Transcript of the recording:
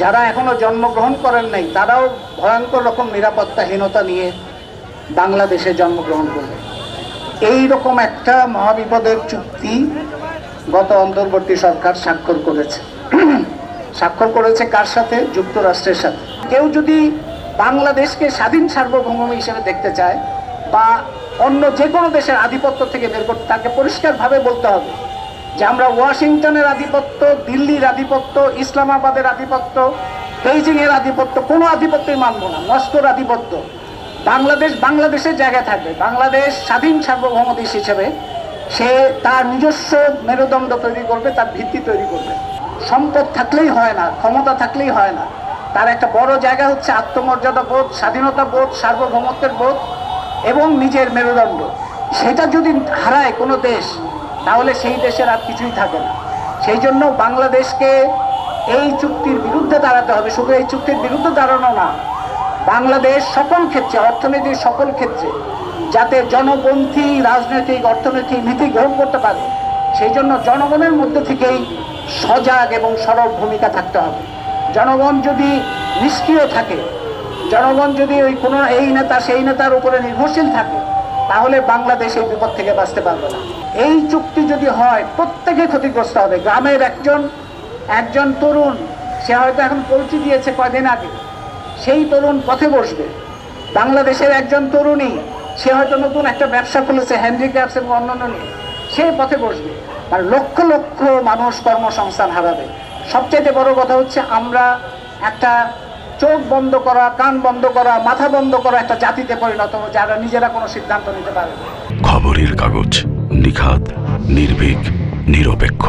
যারা এখনো জন্মগ্রহণ করেন নাই তারাও ভয়ঙ্কর রকম নিরাপত্তাহীনতা নিয়ে বাংলাদেশে জন্মগ্রহণ করবে। এই রকম একটা মহাবিপদের চুক্তি গত অন্তর্বর্তী সরকার স্বাক্ষর করেছে। স্বাক্ষর করেছে কার সাথে? যুক্তরাষ্ট্রের সাথে। কেউ যদি বাংলাদেশকে স্বাধীন সার্বভৌম হিসেবে দেখতে চায় বা অন্য যে কোনো দেশের আধিপত্য থেকে বের করতে, তাকে পরিষ্কারভাবে বলতে হবে যে আমরা ওয়াশিংটনের আধিপত্য, দিল্লির আধিপত্য, ইসলামাবাদের আধিপত্য, বেইজিং এর আধিপত্য, কোনো আধিপত্যই মানব না। মস্কোর আধিপত্য, বাংলাদেশের জায়গায় থাকবে। বাংলাদেশ স্বাধীন সার্বভৌম দেশ হিসেবে সে তার নিজস্ব মেরুদণ্ড তৈরি করবে, তার ভিত্তি তৈরি করবে। সম্পদ থাকলেই হয় না, ক্ষমতা থাকলেই হয় না। তার একটা বড় জায়গা হচ্ছে আত্মমর্যাদা বোধ, স্বাধীনতা বোধ, সার্বভৌমত্বের বোধ এবং নিজের মেরুদণ্ড। সেটা যদি হারায় কোনো দেশ, তাহলে সেই দেশের আর কিছুই থাকে না। সেই জন্য বাংলাদেশকে এই চুক্তির বিরুদ্ধে দাঁড়াতে হবে। শুধু এই চুক্তির বিরুদ্ধে দাঁড়ানো না, বাংলাদেশ সকল ক্ষেত্রে, অর্থনীতির সকল ক্ষেত্রে যাতে জনপন্থী রাজনৈতিক অর্থনৈতিক নীতি গ্রহণ করতে পারে, সেই জন্য জনগণের মধ্যে থেকেই সজাগ এবং সরব ভূমিকা থাকতে হবে। জনগণ যদি নিষ্ক্রিয় থাকে, জনগণ যদি ওই কোনো এই নেতা সেই নেতার উপরে নির্ভরশীল থাকে, তাহলে বাংলাদেশ এই বিপদ থেকে বাঁচতে পারবে না। এই চুক্তি যদি হয়, প্রত্যেকে ক্ষতিগ্রস্ত হবে। গ্রামের একজন তরুণ, সে হয়তো এখন পৌঁছে দিয়েছে কয়দিন আগে, সেই তরুণ পথে বসবে। বাংলাদেশের একজন তরুণী, সে হয়তো নতুন একটা ব্যবসা খুলেছে হ্যান্ডিক্রাফটস এবং অন্যান্য নিয়ে, সে পথে বসবে। আর লক্ষ লক্ষ মানুষ কর্মসংস্থান হারাবে। সবচাইতে বড় কথা হচ্ছে আমরা একটা চোখ বন্ধ করা, কান বন্ধ করা, মাথা বন্ধ করা একটা জাতিতে পরিণত হবো, যারা নিজেরা কোনো সিদ্ধান্ত নিতে পারে না। খবরের কাগজ, নিখাত, নির্ভীক, নিরপেক্ষ।